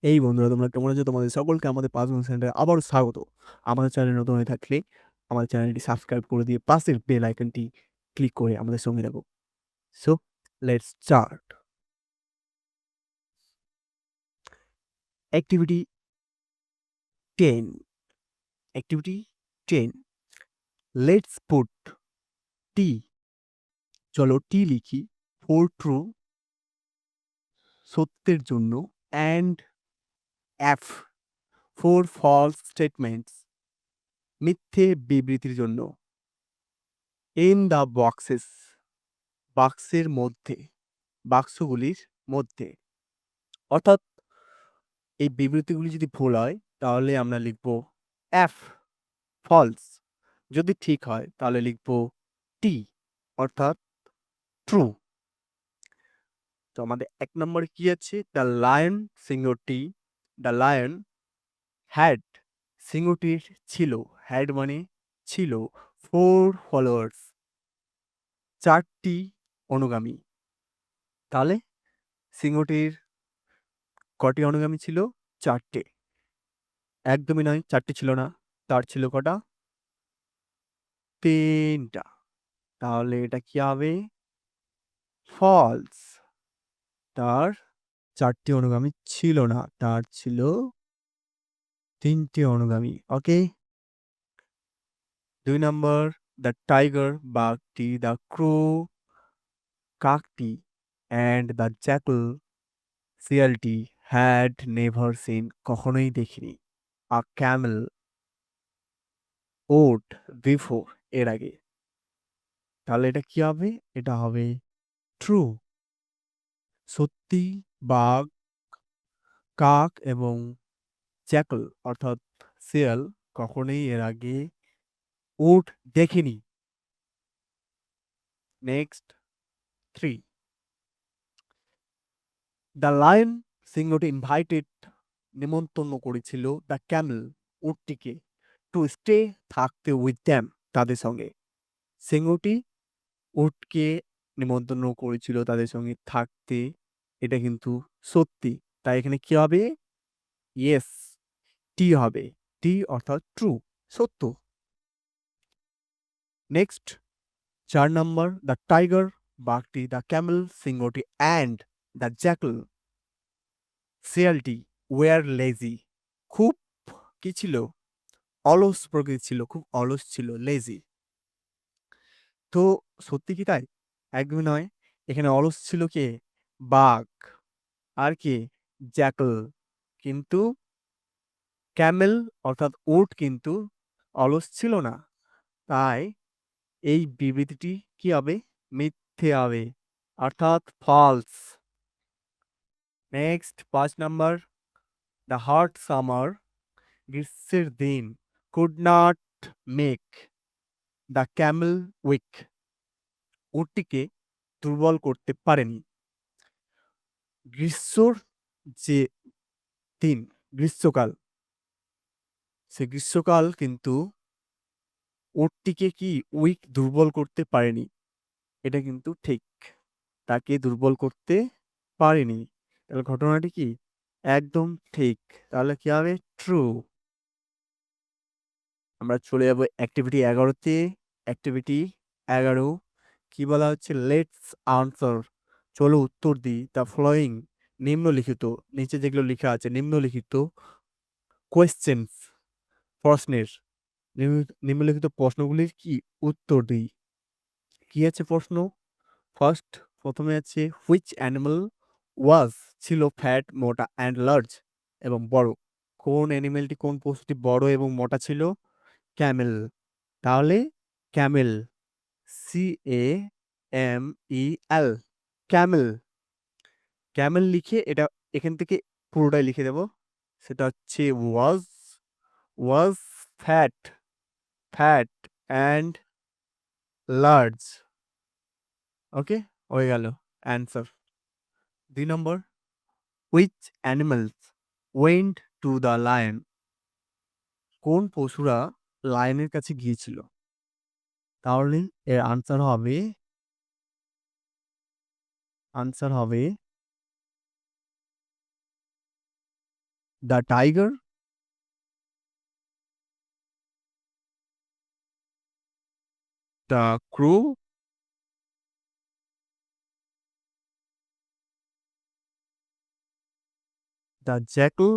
এই বন্ধুরা তোমরা কেমন আছো? তোমাদের সকলকে আমাদের ৫ গুণ সেন্টারে আবারও স্বাগত। আমাদের চ্যানেলে নতুন হয়ে থাকলে আমাদের চ্যানেলটি সাবস্ক্রাইব করে দিয়ে পাশের বেল আইকনটি ক্লিক করে আমাদের সঙ্গে রাখো। So let's start. Activity 10 activity 10 let's put T. চলো টি লিখি। ফর ট্রু সত্যের জন্য, and F for false statements মিথ্যে বিবৃতির জন্য, ইন দ্য বক্সেস বাক্সের মধ্যে, বাক্সগুলির মধ্যে। অর্থাৎ এই বিবৃতিগুলি যদি ভুল হয় তাহলে আমরা লিখব এফ ফলস, যদি ঠিক হয় তাহলে লিখব টি অর্থাৎ ট্রু। তো আমাদের ১ নম্বরে কি আছে? দ্য লায়ন সিংহটি, দ্য লায়ন হ্যাড সিংহটির ছিল, হ্যাড মানে ছিল, 4 ফলোয়ার্স 4টি অনুগামী। তাহলে সিংহটির কটি অনুগামী ছিল? 4টে। একদমই নয়, 4টে ছিল না, তার ছিল কটা? 3টা। তাহলে এটা কি হবে? ফলস। তার 4টি অনুগামী ছিল না, তার ছিল 3টে অনুগামী। ওকে। ২ নম্বর, দ্য টাইগার বাঘটি, দ্য ক্রো কাকটি, অ্যান্ড দ্য জ্যাকল শিয়ালটি হ্যাড নেভার সিন কখনোই দেখিনি, আ ক্যামেল ওট বিফোর এর আগে। তাহলে এটা কি হবে? এটা হবে ট্রু। সত্যি বাঘ, কাক এবং জ্যাকল অর্থাৎ শিয়াল কখনোই এর আগে উট দেখেনি। নেক্সট 3, দ্য লায়ন সিংহটি ইনভাইটেড নিমন্ত্রণ করেছিল দ্য ক্যামেল উটটিকে টু স্টে থাকতে উইথ দ্যাম তাদের সঙ্গে। সিংহটি উটকে নিমন্ত্রণ করেছিল তাদের সঙ্গে থাকতে, এটা কিন্তু সত্যি। তাই এখানে কি হবে? ইয়েস, টি হবে। টি অর্থাৎ ট্রু, সত্য। নেক্সট ৪ নম্বর, দ্য টাইগার বাঘটি, দ্য ক্যামেল সিংহটি, অ্যান্ড দ্য জ্যাকল শিয়ালটি ওয়ার লেজি খুব কি ছিল? অলস প্রকৃতি ছিল, খুব অলস ছিল, লেজি। তো সত্যি কি তাই? একদমই নয়। এখানে অলস ছিল কে? বাঘ। আর কে? জ্যাকল। কিন্তু ক্যামেল অর্থাৎ উট কিন্তু অলস ছিল না। তাই এই বিবৃতিটি কি হবে? মিথ্যে হবে, অর্থাৎ false. Next ৫ number, the hot summer গ্রীষ্মের দিন could not make the camel weak উটটিকে দুর্বল করতে পারেনি। গ্রীষ্মর যে দিন, গ্রীষ্মকাল, সে গ্রীষ্মকাল কিন্তু উটটিকে কি উইক দুর্বল করতে পারেনি। এটা কিন্তু ঠিক, তাকে দুর্বল করতে পারেনি। তাহলে ঘটনাটি কি? একদম ঠিক। তাহলে কি হবে? ট্রু। আমরা চলে যাবো অ্যাক্টিভিটি ১১ তে। অ্যাক্টিভিটি ১১ কি বলা হচ্ছে? লেটস আনসার, চলো উত্তর দিই, দ্য ফলোয়িং নিম্নলিখিত, নিচে যেগুলো লেখা আছে নিম্নলিখিত কোয়েশ্চেনস প্রশ্নের, নিম্নলিখিত প্রশ্নগুলির কি উত্তর দিই। কি আছে প্রশ্ন? ফার্স্ট, প্রথমে আছে হুইচ অ্যানিমাল ওয়াজ ছিল ফ্যাট, মোটা অ্যান্ড লার্জ এবং বড়। কোন অ্যানিমেলটি, কোন পশুটি বড় এবং মোটা ছিল? ক্যামেল। তাহলে ক্যামেল, CAMEL, ক্যামেল। ক্যামেল লিখে এটা এখান থেকে পুরোটাই লিখে দেব। সেটা হচ্ছে ওয়াজ ফ্যাট, ফ্যাট অ্যান্ড লার্জ। ওকে, হয়ে গেল answer. ২ number, which animals went to the lion, কোন পশুরা লায়নের কাছে গিয়েছিল? তাহলে এর আনসার হবে the tiger, the crow, the jackal,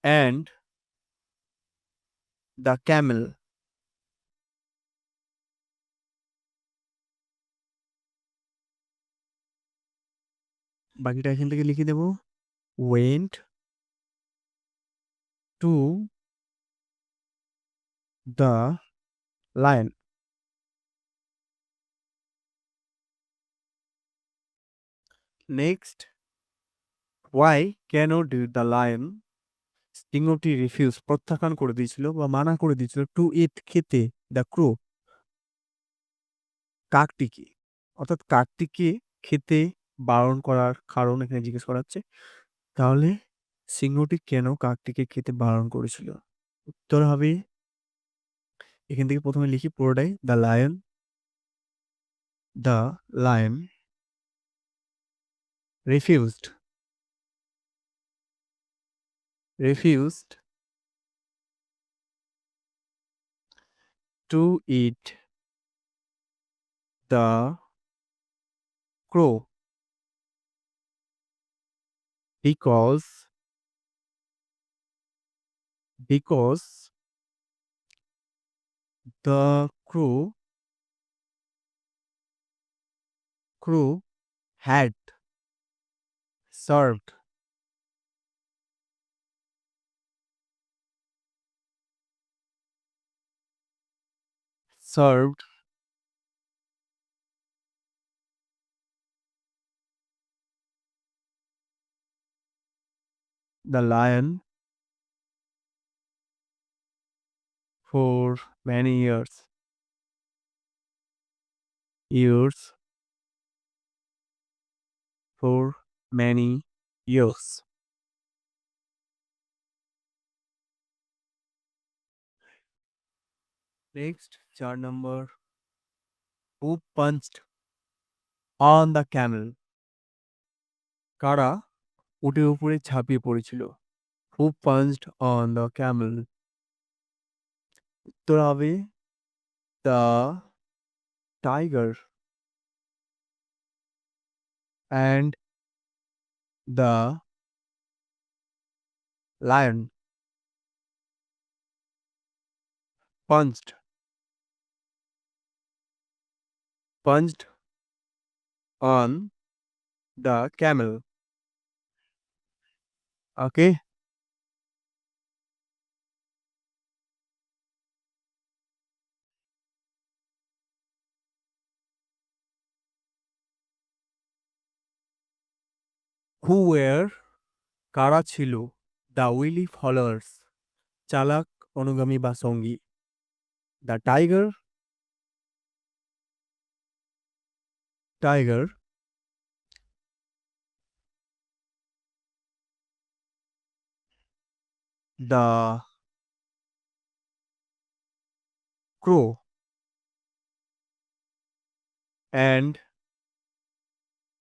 and the camel. বাকিটা এখান থেকে লিখে দেব। Went to the lion. Next, why cannot do the lion? সিংহটি রিফিউজ প্রত্যাখ্যান করে দিয়েছিল বা মানা করে দিয়েছিল টু ইট খেতে দ্য ক্রো কাকটিকে। অর্থাৎ কাকটিকে খেতে বারণ করার কারণ এখানে জিজ্ঞেস করা হচ্ছে। তাহলে সিংহটি কেন কাকটিকে খেতে বারণ করেছিল? উত্তর হবে, এখান থেকে প্রথমে লিখি পুরোটাই, the lion refused refused to eat the crow because the crow had served served the lion for many years for many years. Next, chart number, who punched on the camel? কারা উটের উপরে ঝাঁপিয়ে পড়েছিল? Who punched on the camel? উত্তর হবে the tiger and the lion punched on the camel. Okay. Who were কারা ছিল the wily followers চালাক অনুগামী বা সঙ্গী? The tiger, the crow, and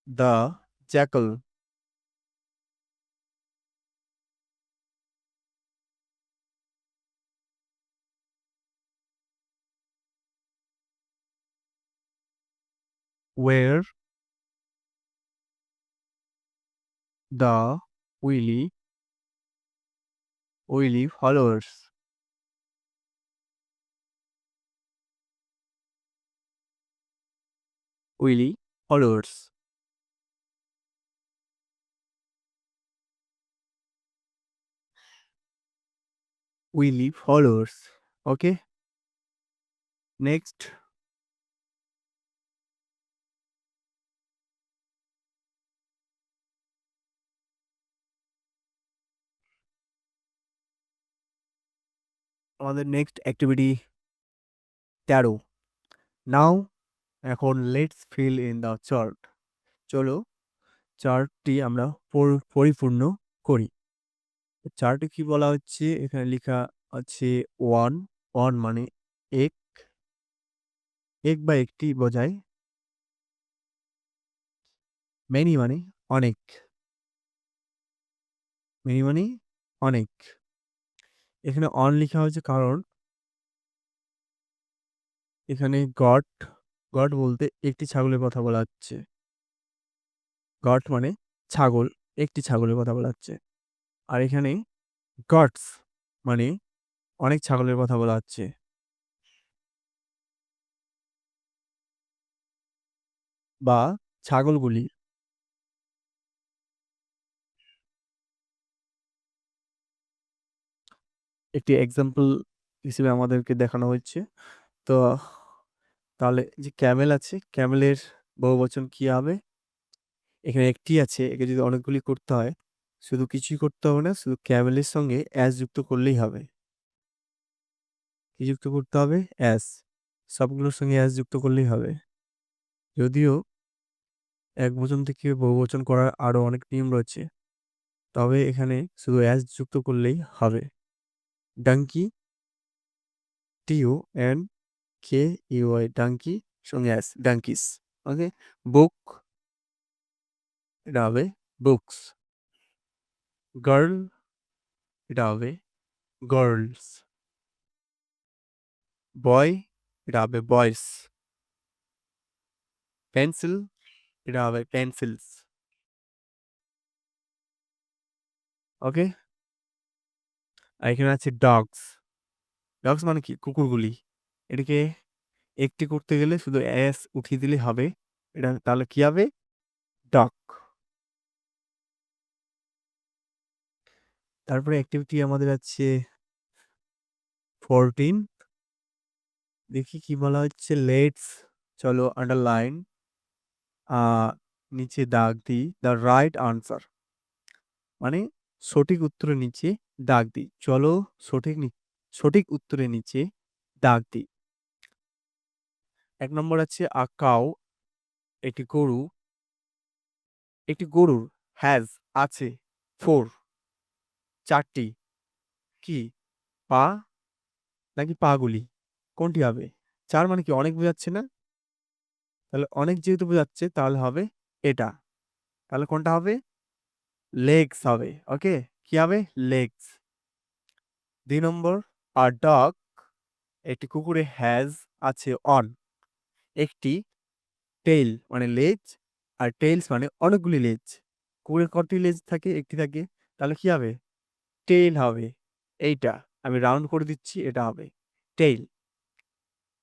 the jackal. Were the wily followers. Wily followers. Wily followers. Okay. Next, আমাদের next activity 13। নাও এখন let's fill in the chart. চলো চার্টটি আমরা পরিপূর্ণ করি। চার্টে কি বলা হচ্ছে, এখানে লেখা আছে ওয়ান। ওয়ান মানে এক, এক বা একটি বোঝায়। মেনি মানে অনেক, মেনি মানে অনেক। এখানে অন লিখা হয়েছে কারণ এখানে গট বলতে একটি ছাগলের কথা বলা হচ্ছে। গট মানে ছাগল, একটি ছাগলের কথা বলা হচ্ছে। আর এখানে গটস মানে অনেক ছাগলের কথা বলা হচ্ছে। বা ছাগলগুলি। একটি এক্সাম্পল হিসেবে আমাদেরকে দেখানো হয়েছে। তো তাহলে যে ক্যামেল আছে, ক্যামেলের বহুবচন কি হবে? এখানে একটি আছে, একে যদি অনেকগুলি করতে হয় শুধু কিছুই করতে হবে না, শুধু ক্যামেলের সঙ্গে অ্যাস যুক্ত করলেই হবে। কি যুক্ত করতে হবে? অ্যাস। সবগুলোর সঙ্গে অ্যাস যুক্ত করলেই হবে। যদিও একবচন থেকে বহুবচন করার আরো অনেক নিয়ম রয়েছে, তবে এখানে শুধু অ্যাস যুক্ত করলেই হবে। ডাঙ্কি, TUNKEY, ডাঙ্কি সঙ্গে অ্যাস, ডাঙ্কিস। ওকে। বুক, এটা হবে বুকস। গার্ল, এটা হবে গার্লস। বয়, এটা হবে বয়েস। পেন্সিল, এটা হবে পেন্সিলস। ওকে। আর এখানে আছে ডগস। ডগস মানে কি? কুকুরগুলি। এটাকে একটি করতে গেলে শুধু এস উঠিয়ে দিলে হবে। এটা তাহলে কি হবে? ডগ। তারপরে অ্যাক্টিভিটি আমাদের আছে 14। দেখি কি বলা হচ্ছে। লেটস, চলো আন্ডারলাইন, নিচে দাগ দিই দ্য রাইট আনসার, মানে সঠিক উত্তরের নিচে দাগ দিই। চলো সঠিক উত্তরের নিচে দাগ দিই। 1 নম্বর আছে কাউ, একটি গরু। একটি গরুর হ্যাজ আছে 4, 4টি কি? পা নাকি পাগুলি? কোনটি হবে? 4 মানে কি? অনেক বোঝাচ্ছে না? তাহলে অনেক যেহেতু বোঝাচ্ছে তাহলে হবে এটা। তাহলে কোনটা হবে? লেগস হবে। ওকে। কি হবে? লেগস। 2 নম্বর, ডগ, একটি কুকুরে হ্যাজ আছে অন, একটি টেইল মানে লেজ, আর টেইলস মানে অনেকগুলি লেজ। কুকুরের কটি লেজ থাকে? একটি থাকে। তাহলে কি হবে? টেইল হবে। এইটা আমি রাউন্ড করে দিচ্ছি, এটা হবে টেইল।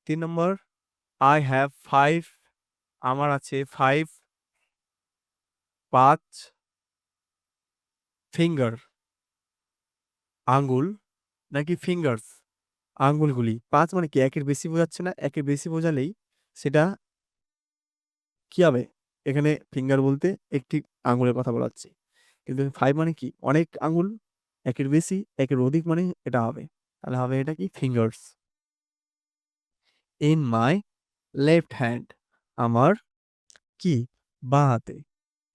3 নম্বর, আই হ্যাভ 5, আমার আছে 5 ফিঙ্গার, আঙ্গুল নাকি ফিঙ্গার্স? আঙ্গুলগুলি। 5 মানে কি? একের বেশি বোঝাচ্ছে না? একের বেশি বোঝালেই সেটা কি হবে? এখানে ফিঙ্গার বলতে একটি আঙ্গুলের কথা বলা হচ্ছে। কিন্তু 5 মানে কি? অনেক আঙ্গুল, একের বেশি, একের অধিক মানে এটা হবে। তাহলে হবে এটা কি? Fingers. In my left hand, আমার কি? বাঁ হাতে।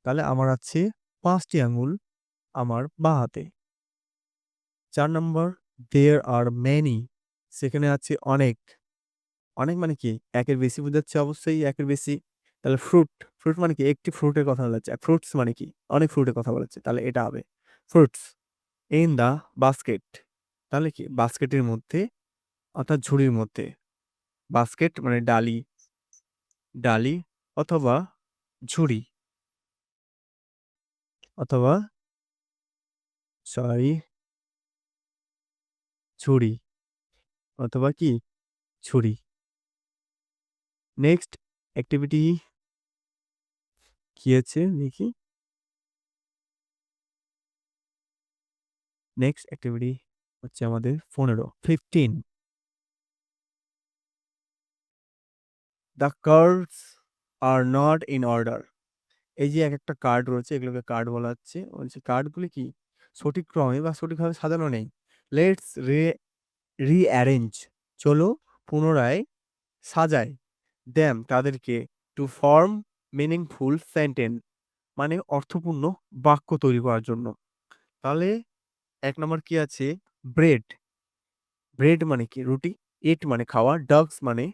তাহলে আমার আছে 5টি আঙ্গুল আমার বাঁ হাতে। 4 নম্বর, দেয়ার আর মেনি, সেখানে আছে অনেক। অনেক মানে কি? একের বেশি বোঝাচ্ছে, অবশ্যই একের বেশি। তাহলে ফ্রুট, ফ্রুট মানে কি? একটি ফ্রুটের কথা বলা হচ্ছে। ফ্রুটস মানে কি? অনেক ফ্রুটের কথা বলা হচ্ছে। তাহলে এটা হবে ফ্রুটস। ইন দ্য বাস্কেট, তাহলে কি? বাস্কেটের মধ্যে, অর্থাৎ ঝুড়ির মধ্যে। বাস্কেট মানে ডালি, ডালি অথবা ঝুড়ি, অথবা সরি ঝুড়ি, অথবা কি? ঝুড়ি। নেক্সট অ্যাক্টিভিটি কি আছে দেখি। নেক্সট অ্যাক্টিভিটি হচ্ছে আমাদের 15। The cards are not in order. এই যে একেকটা কার্ড রয়েছে, এগুলোকে কার্ড বলা হচ্ছে। বলছে কার্ডগুলি কি? সঠিক ক্রমে বা সঠিকভাবে সাজানো নেই। লেটস রিঅ্যারেঞ্জ, চলো পুনরায় সাজাই। দ্যাম, তাদেরকে। টু ফর্ম মিনিংফুল সেন্টেন্স, মানে অর্থপূর্ণ বাক্য তৈরি করার জন্য। তাহলে 1 নম্বর কি আছে? ব্রেড। ব্রেড মানে কি? রুটি। ইট মানে খাওয়া। ডগস মানে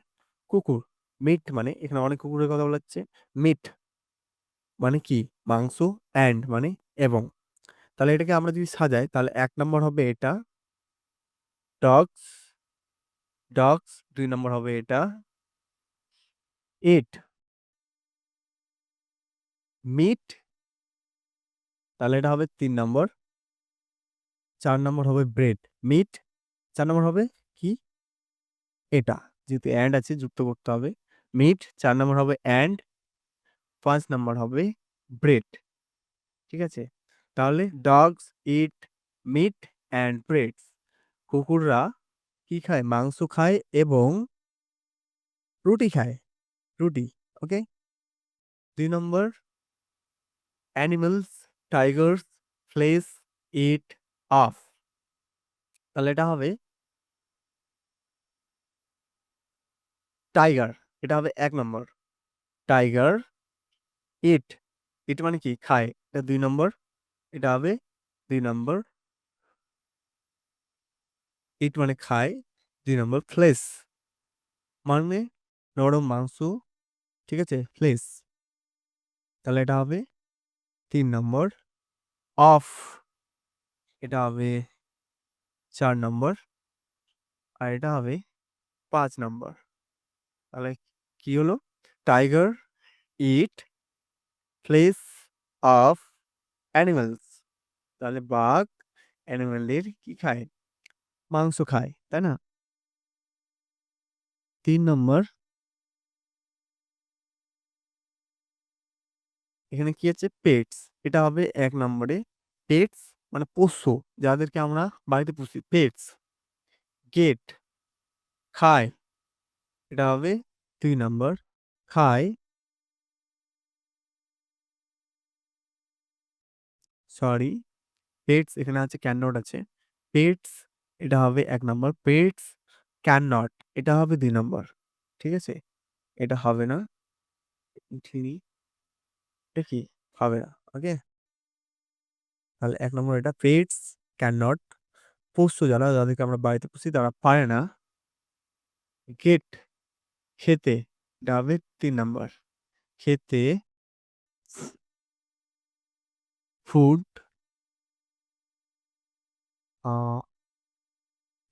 কুকুর। মিট মানে, এখানে অনেক কুকুরের কথা বলা হচ্ছে, মিট। মানে কি? মাংস, অ্যান্ড মানে এবং। তাহলে এটাকে আমরা যদি সাজাই তাহলে ১ নম্বর হবে এটা ডগস, ডগস ২ নম্বর হবে এটা ইট, মিট, তাহলে এটা হবে ৩ নম্বর। ৪ নম্বর হবে ব্রেড, মিট। ৪ নম্বর হবে কি? এটা। যেহেতু অ্যান্ড আছে যুক্ত করতে হবে। মিট ৪ নম্বর হবে অ্যান্ড, ৫ নম্বর হবে ব্রেড। ঠিক আছে? তাহলে dogs eat meat and breads. কুকুররা কি খায়? মাংস খায় এবং রুটি খায়। রুটি। ওকে? ২ নম্বর animals, tigers, flesh, eat of. তাহলে এটা হবে টাইগার। এটা হবে ১ নম্বর। টাইগার, ইট। ইট মানে কি? খায়। এটা ২ নম্বর। এটা হবে ২ নম্বর। ইট মানে খায়। ২ নম্বর ফ্লেশ মানে নরম মাংস। ঠিক আছে? ফ্লেশ। তাহলে এটা হবে ৩ নম্বর। অফ এটা হবে ৪ নম্বর। আর এটা হবে ৫ নম্বর। তাহলে কি হলো? Tiger it flash of animals. তাহলে বাঘ অ্যানিমালের কি খায়? মাংস খায়। তাই না? ৩ নম্বর এখানে কি আছে? পেটস। এটা হবে ১ নম্বরে। পেটস মানে পোষ্য, যাদেরকে আমরা বাড়িতে পুষি। পেটস। গেট খায়। এটা হবে ২ নম্বর। খায়, সরি, পেটস এখানে আছে ক্যান নট আছে। পেটস এটা হবে ১ নম্বর। পেটস ক্যান নট এটা হবে ২ নম্বর। ঠিক আছে? এটা হবে না। ঠিকই। এটা কি? হবে না। ওকে? তাহলে ১ নম্বর এটা পেটস ক্যান নট, পোষ্য যারা, যাদেরকে আমরা বাড়িতে পুষি তারা পারে না গেট খেতে। এটা হবে ৩ নাম্বার। খেতে ফুড আ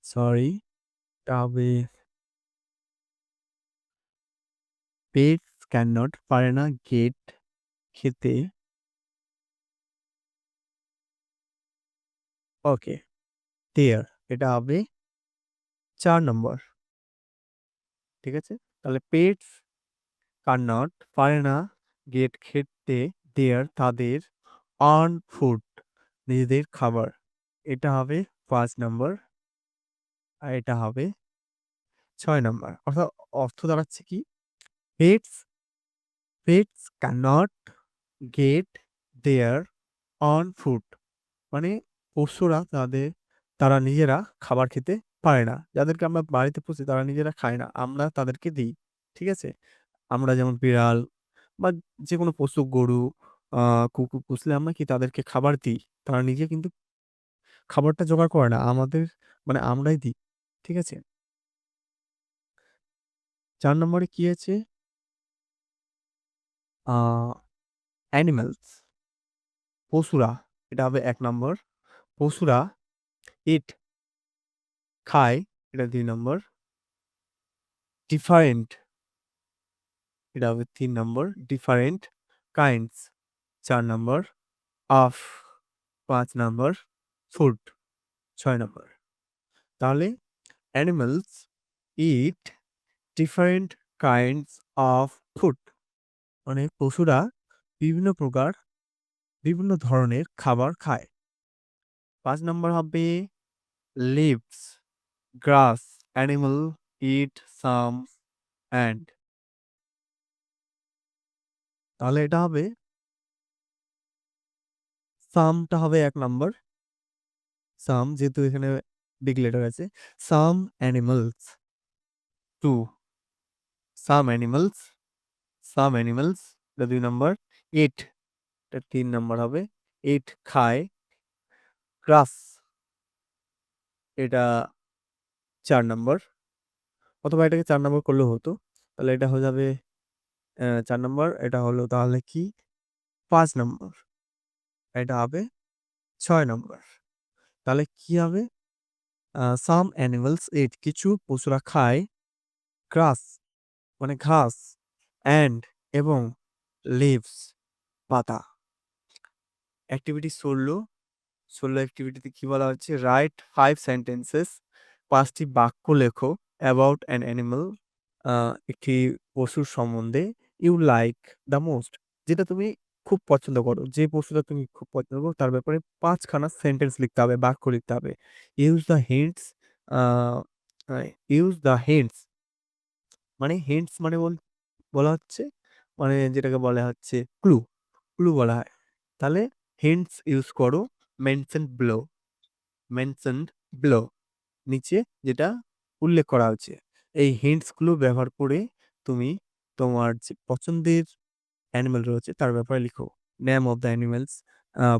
সরি, এটা হবে পেটস ক্যান নট পারে না গেট খেতে। ওকে, দেয়ার এটা হবে ৪ নম্বর। ঠিক আছে? তাহলে পেটস ক্যান নট পারে না গেট খেতে দেয়ার তাদের অন ফুড নিজেদের খাবার। এটা হবে ৫ নম্বর। আর এটা হবে ৬ নাম্বার। অর্থাৎ অর্থ দাঁড়াচ্ছে কি? Pets pets can't get their own food মানে পশুরা তারা নিজেরা খাবার খেতে পারে না। যাদেরকে আমরা বাড়িতে পুষি তারা নিজেরা খায় না। আমরা তাদেরকে দিই। ঠিক আছে? আমরা যেমন বিড়াল বা যেকোনো পশু গরু, আ কুকুর পুষলে আমরা কি তাদেরকে খাবার দিই। তারা নিজে কিন্তু খাবারটা জোগাড় করে না। আমাদের মানে আমরাই দিই। ঠিক আছে? ৪ নম্বরে কি আছে? আ অ্যানিমালস পশুরা। এটা হবে ১ নম্বর। পশুরা ইট খায়। এটা ২ নম্বর। ডিফারেন্ট এটা হবে ৩ নম্বর। ডিফারেন্ট কাইন্ডস ৪ নম্বর। অফ ৫ নম্বর। ফুড ৬ নম্বর। তাহলে animals eat different kinds of food মানে পশুরা বিভিন্ন প্রকার বিভিন্ন ধরনের খাবার খায়। ৫ নম্বর হবে leaves grass animal eat some and. তাহলে এটা হবে সামটা হবে ১ নাম্বার। সাম যেহেতু এখানে বিগ লেটার আছে। Some animals 2 some animals, some animals এটা ২ নাম্বার। ইট এটা ৩ নাম্বার হবে। ইট খায়। গ্রাস এটা ৪ নাম্বার। অথবা এটাকে ৪ নাম্বার করলেও হতো। তাহলে এটা হয়ে যাবে ৪ নাম্বার। এটা হলো তাহলে কি? 5 নম্বর। এটা হবে 6 নম্বর। তাহলে কি হবে? some animals eat, কিছু পশুরা খায় grass মানে ঘাস and এবং leaves পাতা। অ্যাক্টিভিটি 16 অ্যাক্টিভিটিতে কি বলা হচ্ছে? রাইট 5 সেন্টেন্সেস, 5 টি বাক্য লেখো অ্যাবাউট অ্যান অ্যানিমাল, একটি পশুর সম্বন্ধে ইউ লাইক দ্য মোস্ট, যেটা তুমি খুব পছন্দ করো, যে পশুটা তুমি খুব পছন্দ করো তার ব্যাপারে 5 খানা সেন্টেন্স লিখতে হবে, বাক্য লিখতে হবে। Use the hints, a a use the hints মানে হিন্টস মানে বলা হচ্ছে মানে যেটাকে বলা হচ্ছে ক্লু, ক্লু বলা হয়। তাহলে হিন্টস ইউজ করো, মেনশন বিলো, মেনশনড বিলো নিচে যেটা উল্লেখ করা হচ্ছে। এই হিন্টস গুলো ব্যবহার করে তুমি তোমার যে পছন্দের অ্যানিমাল রয়েছে তার ব্যাপারে লিখো। নেম অফ দ্য অ্যানিমালস,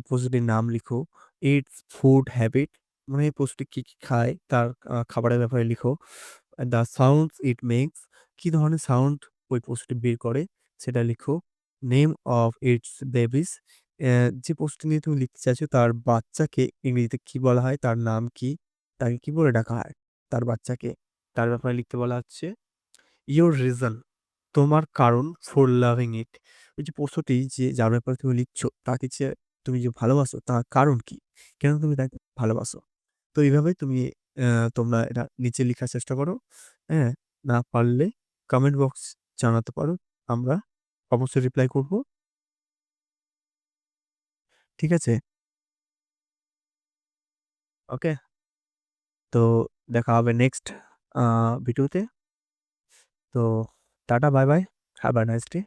পশুটির নাম লিখো। ইটস ফুড হ্যাবিট মানে এই পশুটি কি খায় তার খাবারের ব্যাপারে লিখো। দ্য সাউন্ডস ইট মেক্স, কি ধরনের সাউন্ড ওই পশুটি বের করে সেটা লিখো। নেম অফ ইটস বেবিস, যে পশুটি নিয়ে তুমি লিখতে চাইছো তার বাচ্চাকে ইংরেজিতে কি বলা হয়, তার নাম কি? তাকে কি বলে ডাকা হয়? তার বাচ্চাকে। তার ব্যাপারে লিখতে বলা হচ্ছে। ইওর রিজন, তোমার কারণ ফর লাভিং ইট, ওই যে পশুটি যার ব্যাপারে তুমি লিখছো তাকে যে তুমি যে ভালোবাসো তার কারণ কি? কেন তুমি তাকে ভালোবাসো? তো এইভাবে তোমরা এটা নিচে লিখার চেষ্টা করো। হ্যাঁ? না পারলে কমেন্ট বক্স জানাতে পারো। আমরা অবশ্যই রিপ্লাই করব। ঠিক আছে? ওকে? তো দেখা হবে নেক্সট ভিডিওতে। তো tata bye bye. Have a nice day.